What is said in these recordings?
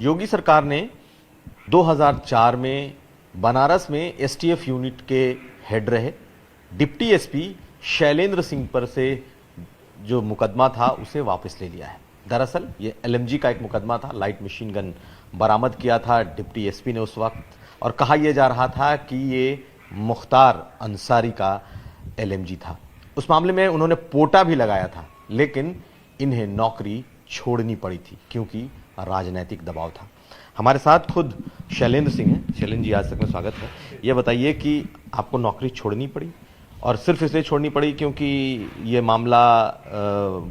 योगी सरकार ने 2004 में बनारस में एसटीएफ यूनिट के हेड रहे डिप्टी एसपी शैलेंद्र सिंह पर से जो मुकदमा था उसे वापस ले लिया है। दरअसल ये एलएमजी का एक मुकदमा था, लाइट मशीन गन बरामद किया था डिप्टी एसपी ने उस वक्त, और कहा यह जा रहा था कि ये मुख्तार अंसारी का एलएमजी था। उस मामले में उन्होंने पोटा भी लगाया था, लेकिन इन्हें नौकरी छोड़नी पड़ी थी क्योंकि राजनीतिक दबाव था। हमारे साथ खुद शैलेंद्र सिंह हैं। शैलेंद्र जी, आज तक में स्वागत है। ये बताइए कि आपको नौकरी छोड़नी पड़ी, और सिर्फ इसलिए छोड़नी पड़ी क्योंकि ये मामला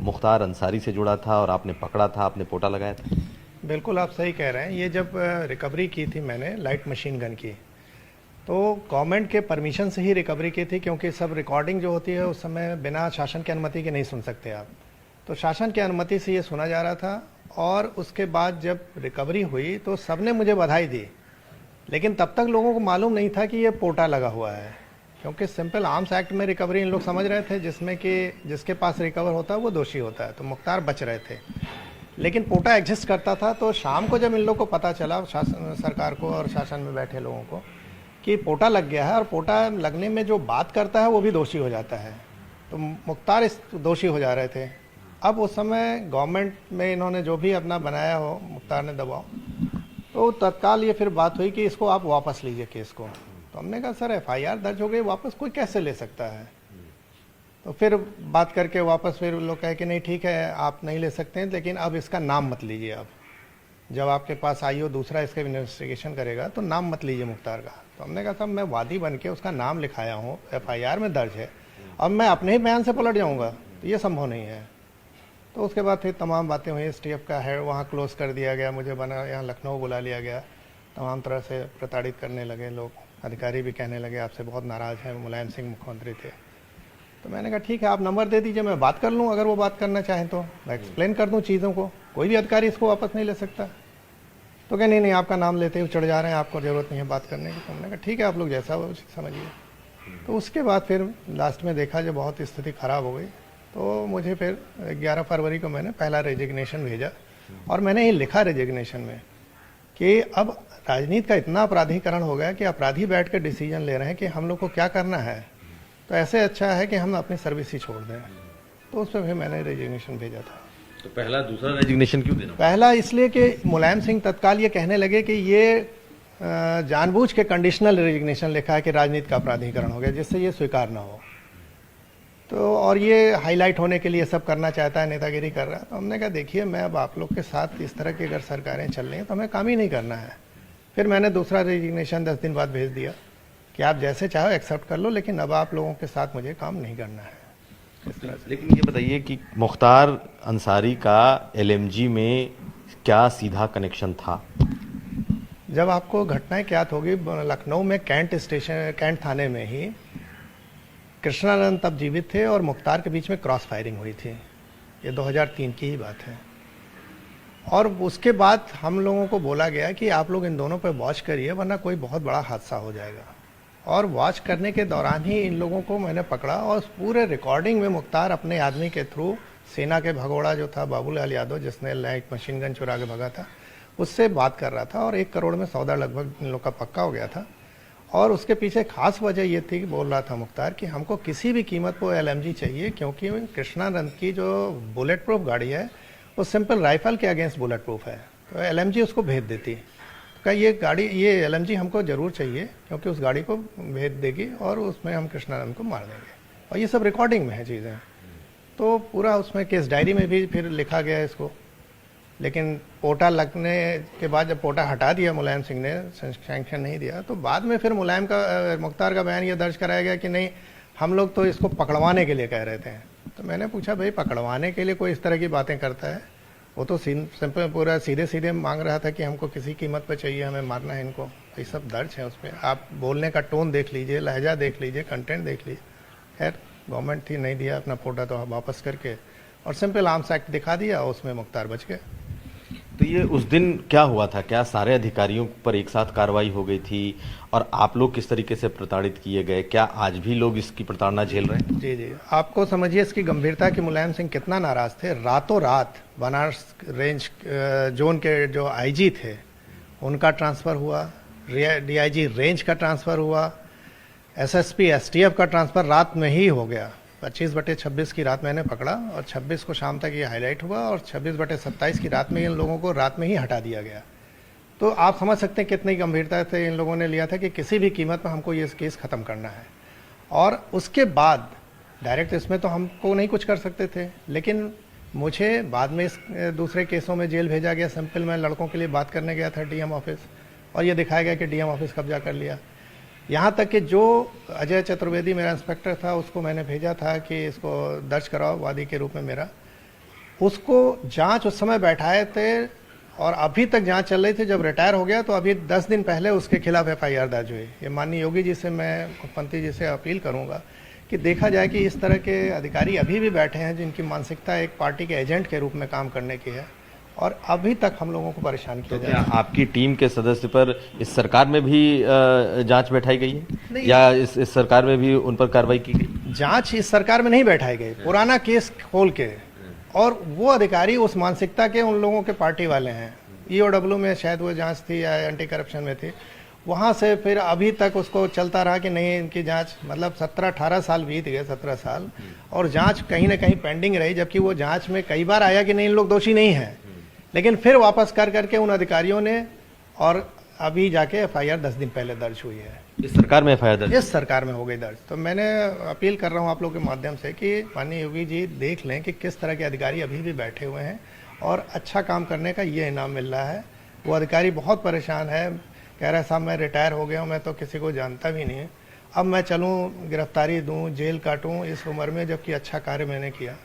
मुख्तार अंसारी से जुड़ा था और आपने पकड़ा था, आपने पोटा लगाया था? बिल्कुल आप सही कह रहे हैं। ये जब रिकवरी की थी मैंने लाइट मशीन गन की, तो गवर्नमेंट के परमिशन से ही रिकवरी की थी, क्योंकि सब रिकॉर्डिंग जो होती है उस समय बिना शासन की अनुमति के नहीं सुन सकते आप। तो शासन की अनुमति से ये सुना जा रहा था, और उसके बाद जब रिकवरी हुई तो सबने मुझे बधाई दी, लेकिन तब तक लोगों को मालूम नहीं था कि ये पोटा लगा हुआ है, क्योंकि सिंपल आर्म्स एक्ट में रिकवरी इन लोग समझ रहे थे जिसमें कि जिसके पास रिकवर होता है वो दोषी होता है। तो मुख्तार बच रहे थे, लेकिन पोटा एग्जिस्ट करता था। तो शाम को जब इन लोग को पता चला, शासन सरकार को और शासन में बैठे लोगों को, कि पोटा लग गया है और पोटा लगने में जो बात करता है वो भी दोषी हो जाता है, तो मुख्तार इस दोषी हो जा रहे थे। अब उस समय गवर्नमेंट में इन्होंने जो भी अपना बनाया हो मुख्तार ने दबाव, तो तत्काल ये फिर बात हुई कि इसको आप वापस लीजिए केस को। तो हमने कहा सर एफआईआर दर्ज हो गई, वापस कोई कैसे ले सकता है? तो फिर बात करके वापस फिर लोग कहे कि नहीं ठीक है आप नहीं ले सकते हैं, लेकिन अब इसका नाम मत लीजिए। अब जब आपके पास आईओ दूसरा इसका इन्वेस्टिगेशन करेगा तो नाम मत लीजिए मुख्तार का। तो हमने कहा साहब मैं वादी बन के उसका नाम लिखाया हूँ, एफआईआर में दर्ज है, अब मैं अपने ही बयान से पलट जाऊँगा तो ये संभव नहीं है। तो उसके बाद फिर तमाम बातें हुई। एसटीएफ का है वहाँ क्लोज कर दिया गया, मुझे बना यहाँ लखनऊ बुला लिया गया, तमाम तरह से प्रताड़ित करने लगे लोग। अधिकारी भी कहने लगे आपसे बहुत नाराज़ हैं, मुलायम सिंह मुख्यमंत्री थे। तो मैंने कहा ठीक है आप नंबर दे दीजिए, मैं बात कर लूँ, अगर वो बात करना चाहें तो मैं एक्सप्लेन कर दूँ चीज़ों को, कोई भी अधिकारी इसको वापस नहीं ले सकता। तो क्या नहीं आपका नाम लेते हुए चढ़ जा रहे हैं, आपको ज़रूरत नहीं है बात करने की। तो हमने कहा ठीक है आप लोग जैसा हो समझिए। तो उसके बाद फिर लास्ट में देखा जब बहुत स्थिति ख़राब हो गई, तो मुझे फिर 11 फरवरी को मैंने पहला रेजिग्नेशन भेजा, और मैंने ये लिखा रेजिग्नेशन में कि अब राजनीति का इतना अपराधीकरण हो गया कि अपराधी बैठ कर डिसीजन ले रहे हैं कि हम लोग को क्या करना है, तो ऐसे अच्छा है कि हम अपनी सर्विस ही छोड़ दें। तो उस पर फिर मैंने रेजिग्नेशन भेजा था। तो पहला दूसरा रेजिग्नेशन क्यों देना? पहला इसलिए कि मुलायम सिंह तत्काल ये कहने लगे कि ये जानबूझ के कंडीशनल रेजिग्नेशन लिखा है कि राजनीति का अपराधीकरण हो गया, जिससे ये स्वीकार ना हो। तो और ये हाईलाइट होने के लिए सब करना चाहता है, नेतागिरी कर रहा है। तो हमने कहा देखिए मैं अब आप लोग के साथ इस तरह की अगर सरकारें चल रही हैं तो हमें काम ही नहीं करना है। फिर मैंने दूसरा रेजिग्नेशन 10 दिन बाद भेज दिया कि आप जैसे चाहो एक्सेप्ट कर लो, लेकिन अब आप लोगों के साथ मुझे काम नहीं करना है। इस तरह से। लेकिन ये बताइए कि मुख्तार अंसारी का एलएमजी में क्या सीधा कनेक्शन था? जब आपको घटनाएं क्या होगी, लखनऊ में कैंट थाने में ही कृष्णानंद तब जीवित थे और मुख्तार के बीच में क्रॉस फायरिंग हुई थी। ये 2003 की ही बात है। और उसके बाद हम लोगों को बोला गया कि आप लोग इन दोनों पर वॉच करिए, वरना कोई बहुत बड़ा हादसा हो जाएगा। और वॉच करने के दौरान ही इन लोगों को मैंने पकड़ा, और उस पूरे रिकॉर्डिंग में मुख्तार अपने आदमी के थ्रू, सेना के भगोड़ा जो था बाबूलाल यादव जिसने लाइट मशीन गन चुरा के भगा था, उससे बात कर रहा था, और 1 करोड़ में सौदा लगभग इन लोग का पक्का हो गया था। और उसके पीछे खास वजह ये थी कि बोल रहा था मुख्तार कि हमको किसी भी कीमत पर एलएमजी चाहिए, क्योंकि कृष्णानंद की जो बुलेट प्रूफ गाड़ी है वो सिंपल राइफल के अगेंस्ट बुलेट प्रूफ है, तो एलएमजी उसको भेज देती। तो ये गाड़ी, ये एलएमजी हमको ज़रूर चाहिए, क्योंकि उस गाड़ी को भेज देगी और उसमें हम कृष्णानंद को मार देंगे। और ये सब रिकॉर्डिंग में है चीज़ें। तो पूरा उसमें केस डायरी में भी फिर लिखा गया है इसको। लेकिन पोटा लगने के बाद जब पोटा हटा दिया मुलायम सिंह ने, सैंक्शन नहीं दिया, तो बाद में फिर मुख्तार का बयान ये दर्ज कराया गया कि नहीं हम लोग तो इसको पकड़वाने के लिए कह रहे थे। तो मैंने पूछा भाई पकड़वाने के लिए कोई इस तरह की बातें करता है? वो तो सिंपल पूरा सीधे सीधे मांग रहा था कि हमको किसी कीमत पर चाहिए, हमें मारना है इनको। तो ये सब दर्ज है उसमें, आप बोलने का टोन देख लीजिए, लहजा देख लीजिए, कंटेंट देख लीजिए। खैर गवर्नमेंट थी, नहीं दिया अपना पोटा तो वापस करके, और सिंपल आर्म्स एक्ट दिखा दिया, उसमें मुख्तार बच गए। तो ये उस दिन क्या हुआ था? क्या सारे अधिकारियों पर एक साथ कार्रवाई हो गई थी और आप लोग किस तरीके से प्रताड़ित किए गए? क्या आज भी लोग इसकी प्रताड़ना झेल रहे हैं? जी जी, आपको समझिए इसकी गंभीरता कि मुलायम सिंह कितना नाराज थे। रातों रात बनारस रेंज जोन के जो आईजी थे उनका ट्रांसफ़र हुआ, डीआईजी रेंज का ट्रांसफ़र हुआ, एसएसपी एसटीएफ का ट्रांसफ़र रात में ही हो गया। 25/26 की रात मैंने पकड़ा और 26 को शाम तक ये हाईलाइट हुआ और 26/27 की रात में इन लोगों को रात में ही हटा दिया गया। तो आप समझ सकते हैं कितनी गंभीरता से इन लोगों ने लिया था कि किसी भी कीमत पर हमको ये केस ख़त्म करना है। और उसके बाद डायरेक्ट इसमें तो हमको नहीं कुछ कर सकते थे, लेकिन मुझे बाद में इस दूसरे केसों में जेल भेजा गया। सिंपल मैं लड़कों के लिए बात करने गया था डीएम ऑफिस और ये दिखाया गया कि डीएम ऑफिस कब्जा कर लिया। यहाँ तक कि जो अजय चतुर्वेदी मेरा इंस्पेक्टर था उसको मैंने भेजा था कि इसको दर्ज कराओ वादी के रूप में मेरा, उसको जांच उस समय बैठाए थे और अभी तक जांच चल रही थी। जब रिटायर हो गया तो अभी 10 दिन पहले उसके खिलाफ एफआईआर दर्ज हुई। ये माननीय योगी जी से मैं पंती जी से अपील करूंगा कि देखा जाए कि इस तरह के अधिकारी अभी भी बैठे हैं जिनकी मानसिकता एक पार्टी के एजेंट के रूप में काम करने की है और अभी तक हम लोगों को परेशान किया तो जा रहा है। क्या आपकी टीम के सदस्य पर इस सरकार में भी जांच बैठाई गई है नहीं। या इस सरकार में भी उन पर कार्रवाई की गई? जांच इस सरकार में नहीं बैठाई गई, पुराना केस खोल के, और वो अधिकारी उस मानसिकता के उन लोगों के पार्टी वाले हैं। ईओडब्ल्यू में शायद वो जांच थी या एंटी करप्शन में थी, वहाँ से फिर अभी तक उसको चलता रहा कि नहीं इनकी जांच, मतलब 17-18 साल बीत गए, 17 साल, और जांच कहीं ना कहीं पेंडिंग रही। जबकि वो जांच में कई बार आया कि नहीं इन लोग दोषी नहीं हैं, लेकिन फिर वापस कर करके उन अधिकारियों ने, और अभी जाके एफआईआर 10 दिन पहले दर्ज हुई है। इस सरकार में एफआईआर दर्ज? इस सरकार में हो गई दर्ज। तो मैंने अपील कर रहा हूँ आप लोग के माध्यम से कि माननीय योगी जी देख लें कि किस तरह के अधिकारी अभी भी बैठे हुए हैं और अच्छा काम करने का ये इनाम मिल रहा है। वो अधिकारी बहुत परेशान है, कह रहा है साहब मैं रिटायर हो गया हूँ, मैं तो किसी को जानता भी नहीं, अब मैं चलूँ गिरफ्तारी दूँ, जेल काटूँ इस उम्र में, जबकि अच्छा कार्य मैंने किया।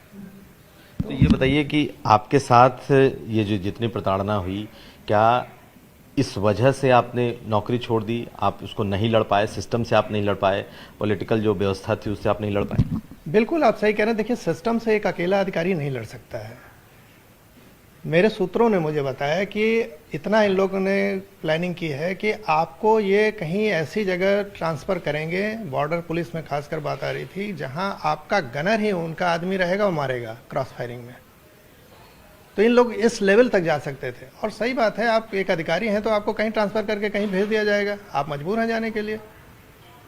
तो ये बताइए कि आपके साथ ये जो जितनी प्रताड़ना हुई, क्या इस वजह से आपने नौकरी छोड़ दी? आप उसको नहीं लड़ पाए, सिस्टम से आप नहीं लड़ पाए, पॉलिटिकल जो व्यवस्था थी उससे आप नहीं लड़ पाए? बिल्कुल आप सही कह रहे हैं। देखिए सिस्टम से एक अकेला अधिकारी नहीं लड़ सकता है। मेरे सूत्रों ने मुझे बताया कि इतना इन लोगों ने प्लानिंग की है कि आपको ये कहीं ऐसी जगह ट्रांसफ़र करेंगे, बॉर्डर पुलिस में खासकर बात आ रही थी, जहां आपका गनर ही उनका आदमी रहेगा और मारेगा क्रॉस फायरिंग में। तो इन लोग इस लेवल तक जा सकते थे। और सही बात है, आप एक अधिकारी हैं तो आपको कहीं ट्रांसफ़र करके कहीं भेज दिया जाएगा, आप मजबूर हैं जाने के लिए।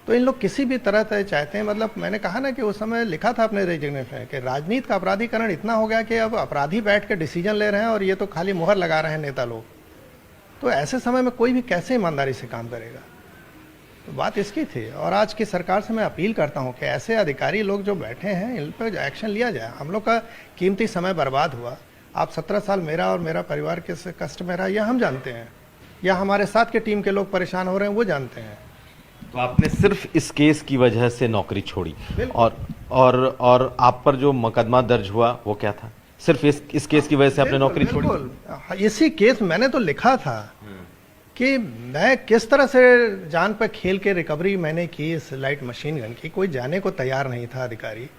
तो इन लोग किसी भी तरह से चाहते हैं, मतलब मैंने कहा ना कि उस समय लिखा था अपने रेजिग्नेशन में कि राजनीति का अपराधीकरण इतना हो गया कि अब अपराधी बैठ के डिसीजन ले रहे हैं और ये तो खाली मुहर लगा रहे हैं नेता लोग। तो ऐसे समय में कोई भी कैसे ईमानदारी से काम करेगा? तो बात इसकी थी। और आज की सरकार से मैं अपील करता हूँ कि ऐसे अधिकारी लोग जो बैठे हैं इन पर एक्शन लिया जाए। हम लोग का कीमती समय बर्बाद हुआ। आप 17 साल मेरा और मेरा परिवार किस कष्ट में रहा यह हम जानते हैं, या हमारे साथ के टीम के लोग परेशान हो रहे हैं वो जानते हैं। तो आपने सिर्फ इस केस की वजह से नौकरी छोड़ी, और आप पर जो मुकदमा दर्ज हुआ वो क्या था? सिर्फ इस केस की वजह से आपने नौकरी छोड़ी? बिल्कुल, इसी केस मैंने तो लिखा था कि मैं किस तरह से जान पर खेल के रिकवरी मैंने की इस लाइट मशीन गन की। कोई जाने को तैयार नहीं था अधिकारी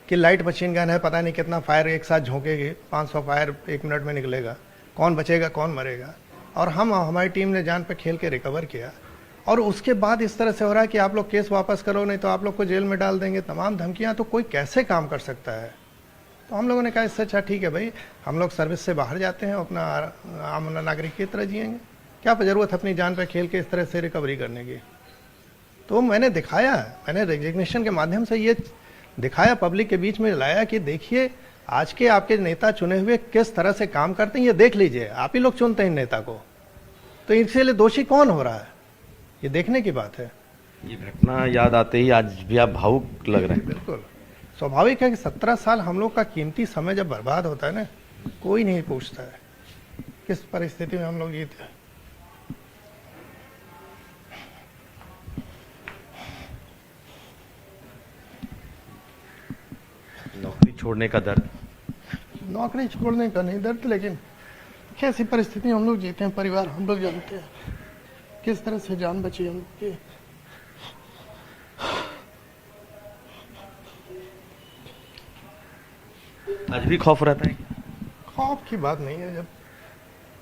कि लाइट मशीन गन है, पता नहीं कितना फायर एक साथ झोंकेगी, 500 फायर 1 मिनट में निकलेगा, कौन बचेगा कौन मरेगा। और हमारी टीम ने जान पर खेल के रिकवर किया। और उसके बाद इस तरह से हो रहा है कि आप लोग केस वापस करो नहीं तो आप लोग को जेल में डाल देंगे, तमाम धमकियां। तो कोई कैसे काम कर सकता है? तो हम लोगों ने कहा इससे अच्छा ठीक है भाई, हम लोग सर्विस से बाहर जाते हैं, अपना आम नागरिक की तरह जिएंगे, क्या जरूरत है अपनी जान पर खेल के इस तरह से रिकवरी करने की। तो मैंने दिखाया, मैंने रेजिग्नेशन के माध्यम से ये दिखाया, पब्लिक के बीच में लाया कि देखिए आज के आपके नेता चुने हुए किस तरह से काम करते हैं, ये देख लीजिए। आप ही लोग चुनते हैं नेता को, तो इसके लिए दोषी कौन हो रहा है ये देखने की बात है। ये घटना याद आते ही आज भी आप भावुक लग रहे हैं। बिल्कुल स्वाभाविक है कि 17 साल हम लोग का कीमती समय जब बर्बाद होता है ना, कोई नहीं पूछता है किस परिस्थिति में हम लोग जीते। नौकरी छोड़ने का दर्द? नौकरी छोड़ने का नहीं दर्द, लेकिन कैसी परिस्थिति हम लोग जीते हैं, परिवार हम लोग जानते हैं किस तरह से जान बची हम लोग की। आज भी खौफ रहता है? खौफ की बात नहीं है, जब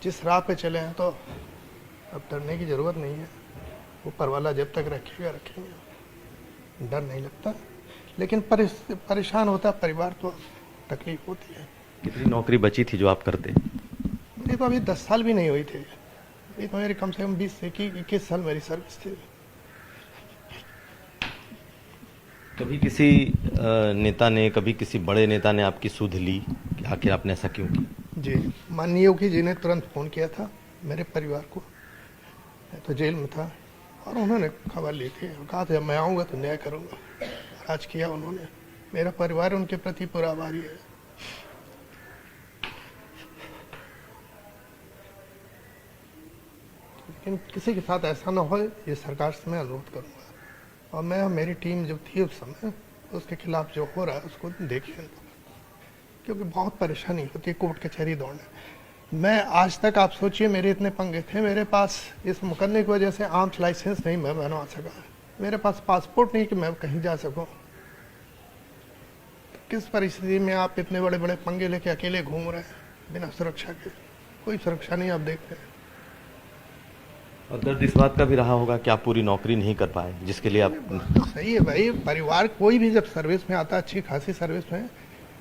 जिस राह पे चले हैं तो अब डरने की ज़रूरत नहीं है। ऊपर वाला जब तक रखेगा रखेंगे, डर नहीं लगता। लेकिन परेशान होता परिवार, तो तकलीफ होती है। कितनी नौकरी बची थी जो आप करते? मेरी तो अभी 10 साल भी नहीं हुई थी। अभी तो मेरी कम से कम 20 से 21 साल मेरी सर्विस थी। कभी किसी नेता ने, कभी किसी बड़े नेता ने आपकी सुध ली कि आखिर आपने ऐसा क्यों किया? जी, माननीय योगी जी ने तुरंत फ़ोन किया था मेरे परिवार को। मैं तो जेल में था और उन्होंने खबर ली थी, कहा था जब मैं आऊँगा तो न्याय करूँगा। आज किया उन्होंने। मेरा परिवार उनके प्रति पूरा आभारी है। लेकिन किसी के साथ ऐसा ना हो, ये सरकार से मैं अनुरोध करूँगा। और मैं मेरी टीम जो थी उस समय, उसके खिलाफ जो हो रहा है उसको देखिए, क्योंकि बहुत परेशानी होती है कोर्ट कचहरी दौड़ने। मैं आज तक, आप सोचिए, मेरे इतने पंगे थे। मेरे पास इस मुकदमे की वजह से आर्म्स लाइसेंस नहीं मैं बनवा सका, मेरे पास पासपोर्ट नहीं कि मैं कहीं जा सकूं। किस परिस्थिति में आप इतने बड़े बड़े पंगे लेके अकेले घूम रहे हैं बिना सुरक्षा के? कोई सुरक्षा नहीं आप देखते हैं। और दर्द इस बात का भी रहा होगा कि आप पूरी नौकरी नहीं कर पाए, जिसके लिए आप... सही है भाई, परिवार कोई भी जब सर्विस में आता है, अच्छी खासी सर्विस में,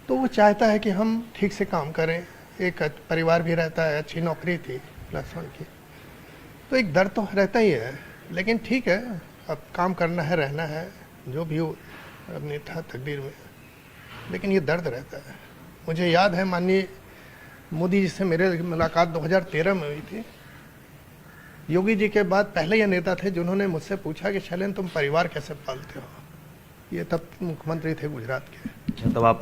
तो वो चाहता है कि हम ठीक से काम करें। एक परिवार भी रहता है, अच्छी नौकरी थी +1 की, तो एक दर्द तो रहता ही है। लेकिन ठीक है, अब काम करना है, रहना है, जो भी हो अपनी था तकदीर में। लेकिन ये दर्द रहता है। मुझे याद है माननीय मोदी जी से मेरे मुलाकात 2013 में हुई थी। योगी जी के बाद पहले ये नेता थे जिन्होंने मुझसे पूछा कि शैलेंद्र तुम परिवार कैसे पालते हो। ये तब मुख्यमंत्री थे गुजरात के। तब आप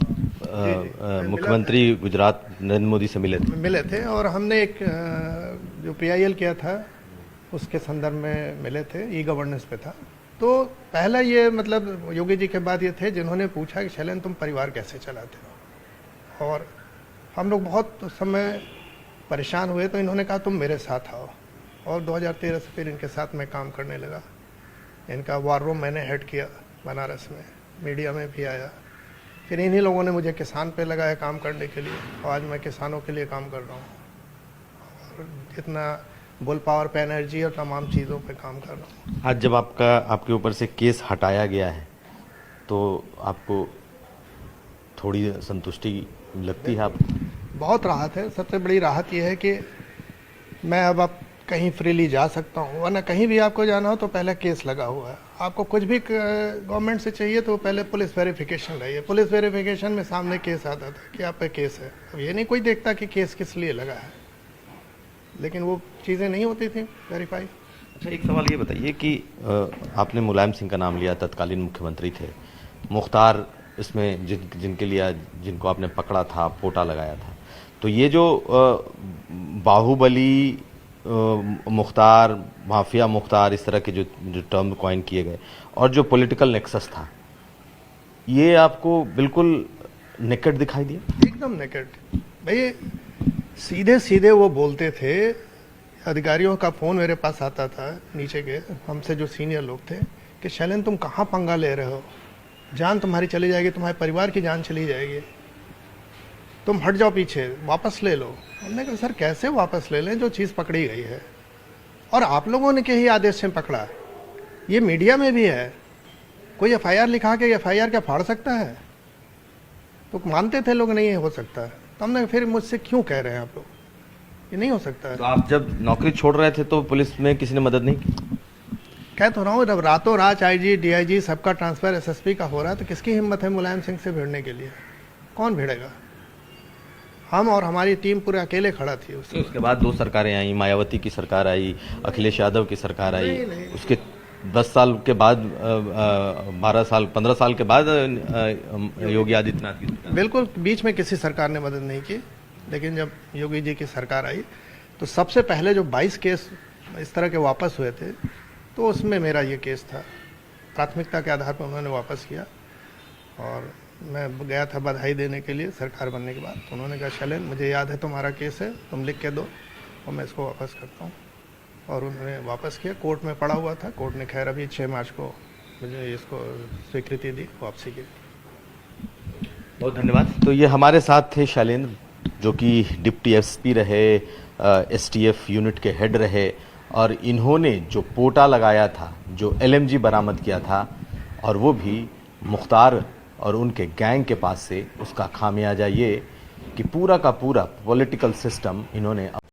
मुख्यमंत्री गुजरात नरेंद्र मोदी से मिले थे? और हमने एक जो PIL किया था उसके संदर्भ में मिले थे, ई-गवर्नेंस पे था। तो पहला ये मतलब योगी जी के बाद ये थे जिन्होंने पूछा कि शैलेंद्र तुम परिवार कैसे चलाते हो। और हम लोग बहुत उस समय परेशान हुए, तो इन्होंने कहा तुम मेरे साथ आओ। और 2013 से फिर इनके साथ मैं काम करने लगा। इनका वार रूम मैंने हेड किया बनारस में, मीडिया में भी आया। फिर इन्हीं लोगों ने मुझे किसान पे लगाया काम करने के लिए, और आज मैं किसानों के लिए काम कर रहा हूँ। और जितना बुल पावर पे एनर्जी और तमाम चीज़ों पे काम कर रहा हूँ। आज जब आपके ऊपर से केस हटाया गया है तो आपको थोड़ी संतुष्टि लगती है? आप बहुत राहत है। सबसे बड़ी राहत यह है कि मैं अब कहीं फ्रीली जा सकता हूँ, वरना कहीं भी आपको जाना हो तो पहले केस लगा हुआ है। आपको कुछ भी गवर्नमेंट से चाहिए तो पहले पुलिस वेरिफिकेशन रही है। पुलिस वेरिफिकेशन में सामने केस आता था कि आप पे केस है। अब ये नहीं कोई देखता कि केस किस लिए लगा है, लेकिन वो चीज़ें नहीं होती थी वेरीफाई। अच्छा, एक सवाल ये बताइए कि आपने मुलायम सिंह का नाम लिया, तत्कालीन मुख्यमंत्री थे। मुख्तार इसमें जिनके लिए, जिनको आपने पकड़ा था, पोटा लगाया था, तो ये जो बाहुबली मुख्तार, माफिया मुख्तार, इस तरह के जो टर्म कॉइन किए गए, और जो पॉलिटिकल नेक्सस था, ये आपको बिल्कुल नेकेड दिखाई दिया? एकदम नेकेड भाई। सीधे सीधे वो बोलते थे। अधिकारियों का फ़ोन मेरे पास आता था, नीचे के हमसे जो सीनियर लोग थे, कि शैलेंद्र तुम कहाँ पंगा ले रहे हो, जान तुम्हारी चली जाएगी, तुम्हारे परिवार की जान चली जाएगी, तुम हट जाओ पीछे, वापस ले लो। हमने कहा सर कैसे वापस ले लें जो चीज़ पकड़ी गई है, और आप लोगों ने के ही आदेश से पकड़ा। ये मीडिया में भी है, कोई FIR लिखा के FIR क्या फाड़ सकता है? तो मानते थे लोग नहीं हो सकता। तो हमने फिर मुझसे क्यों कह रहे हैं आप लोग, ये नहीं हो सकता है। तो आप जब नौकरी छोड़ रहे थे तो पुलिस में किसी ने मदद नहीं की? कह तो रहा हूँ, जब रातों रात IG DIG सबका ट्रांसफर SSP का हो रहा है, तो किसकी हिम्मत है मुलायम सिंह से भिड़ने के लिए? कौन भिड़ेगा? हम और हमारी टीम पूरे अकेले खड़ा थी उसके बाद 2 सरकारें आई, मायावती की सरकार आई, अखिलेश यादव की सरकार आई। नहीं। उसके 10 साल के बाद, 12 साल 15 साल के बाद योगी आदित्यनाथ की सरकार। बिल्कुल, बीच में किसी सरकार ने मदद नहीं की। लेकिन जब योगी जी की सरकार आई तो सबसे पहले जो 22 केस इस तरह के वापस हुए थे, तो उसमें मेरा ये केस था। प्राथमिकता के आधार पर उन्होंने वापस किया, और मैं गया था बधाई देने के लिए सरकार बनने के बाद। तो उन्होंने कहा शैलेंद्र मुझे याद है तुम्हारा केस है, तुम लिख के दो और मैं इसको वापस करता हूँ। और उन्होंने वापस किया। कोर्ट में पड़ा हुआ था, कोर्ट ने खैर अभी 6 मार्च को मुझे इसको स्वीकृति दी वापसी की। बहुत धन्यवाद। तो ये हमारे साथ थे शैलेंद्र, जो कि डिप्टी एसपी रहे, एसटीएफ यूनिट के हेड रहे, और इन्होंने जो पोटा लगाया था, जो एलएमजी बरामद किया था, और वो भी मुख्तार और उनके गैंग के पास से, उसका खामियाजा ये कि पूरा का पूरा पॉलिटिकल सिस्टम इन्होंने